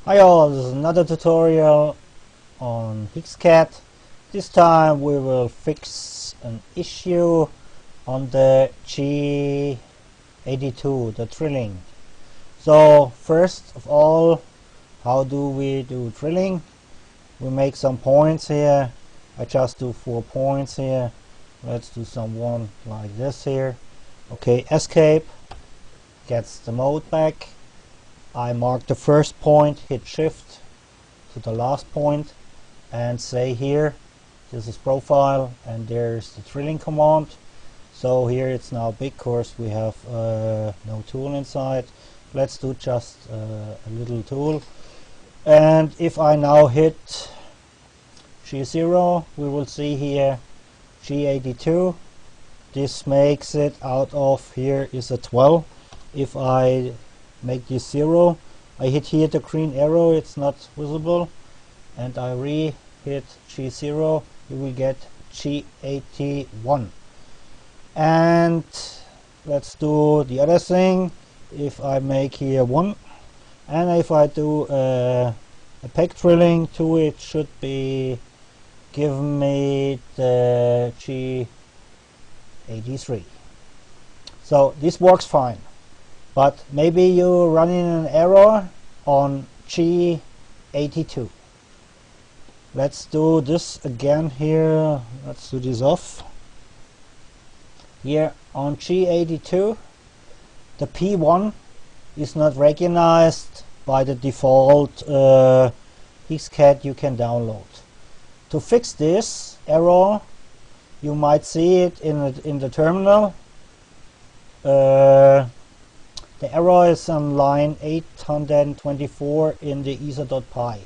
Hi all, this is another tutorial on Heekscad. This time we will fix an issue on the G82, the drilling. So first of all, how do we do drilling? We make some points here. I just do 4 points here. Let's do someone like this here. Okay, escape, gets the mode back. I mark the first point, hit shift to the last point, and say here, this is profile, and there's the drilling command. So here it's now big because we have no tool inside. Let's do just a little tool. And if I now hit G0, we will see here G82. This makes it out of, here is a 12. If I make this 0, I hit here the green arrow, it's not visible, and I hit G0, you will get G81. And let's do the other thing. If I make here 1, and if I do a peg drilling to it, should be give me the G83. So this works fine. But maybe you're running an error on G82. Let's do this again here. Let's do this off. Here on G82, the P1 is not recognized by the default Heekscad you can download. To fix this error, you might see it in the terminal. The error is on line 824 in the ether.py.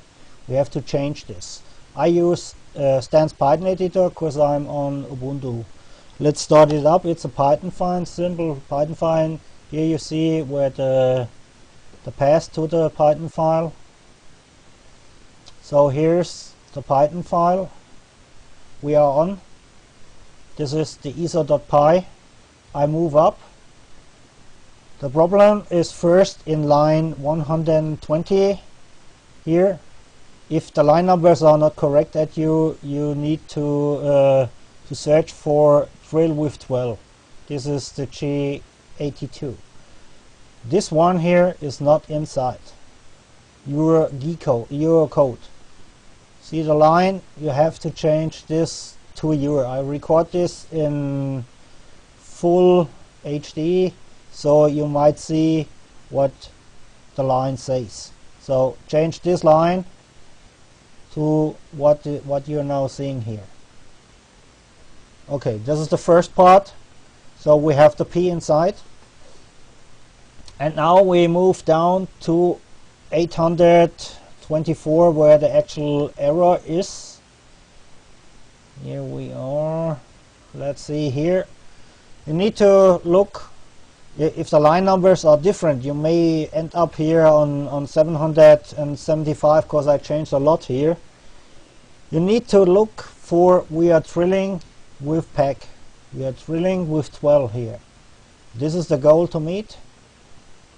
We have to change this. I use Stan's Python editor because I'm on Ubuntu. Let's start it up. It's a Python file, simple Python file. Here you see where the path to the Python file. So here's the Python file we are on. This is the ether.py. I move up. The problem is first in line 120 here. If the line numbers are not correct at you need to search for drill with 12. This is the G82. This one here is not inside your code. See the line? You have to change this to your. I record this in full HD. So you might see what the line says. So change this line to what you're now seeing here. Okay, this is the first part. So we have the P inside. And now we move down to 824 where the actual error is. Here we are. Let's see here. You need to look. If the line numbers are different, you may end up here on 775 because I changed a lot here. You need to look for we are drilling with peg. We are drilling with 12 here. This is the goal to meet.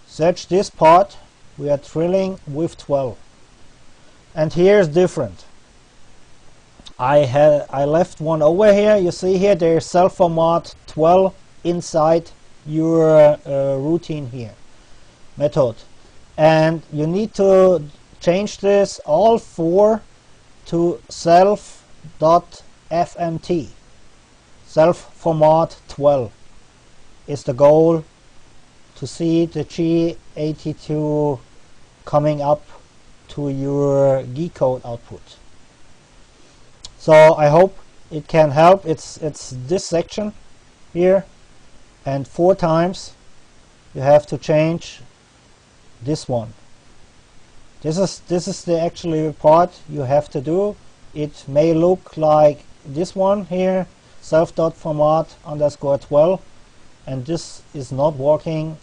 Search this part. We are drilling with 12. And here's different. I left one over here. You see here there's self-format 12 inside your routine here method, and you need to change this all 4 to self.fmt. Self format 12 is the goal to see the G82 coming up to your G code output. So I hope it can help. It's this section here. And 4 times you have to change this one. This is the actual part you have to do. It may look like this one here, self.format underscore 12, and this is not working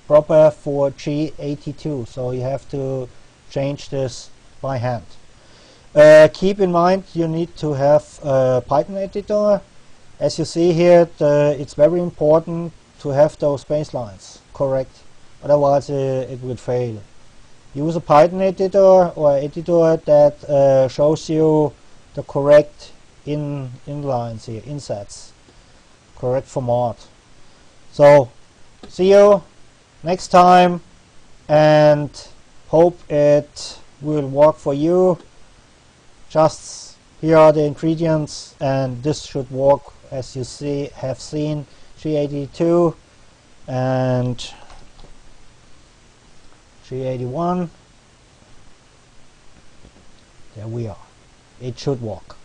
proper for G82, so you have to change this by hand. Keep in mind you need to have a Python editor. As you see here, it's very important to have those baselines correct, otherwise it will fail. use a Python editor or editor that shows you the correct inlines here, insets, correct format. So see you next time, and hope it will work for you. Just here are the ingredients, and this should work as you have seen. G82 and G81. There we are. It should work.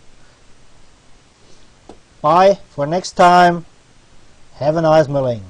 Bye for next time. Have a nice milling.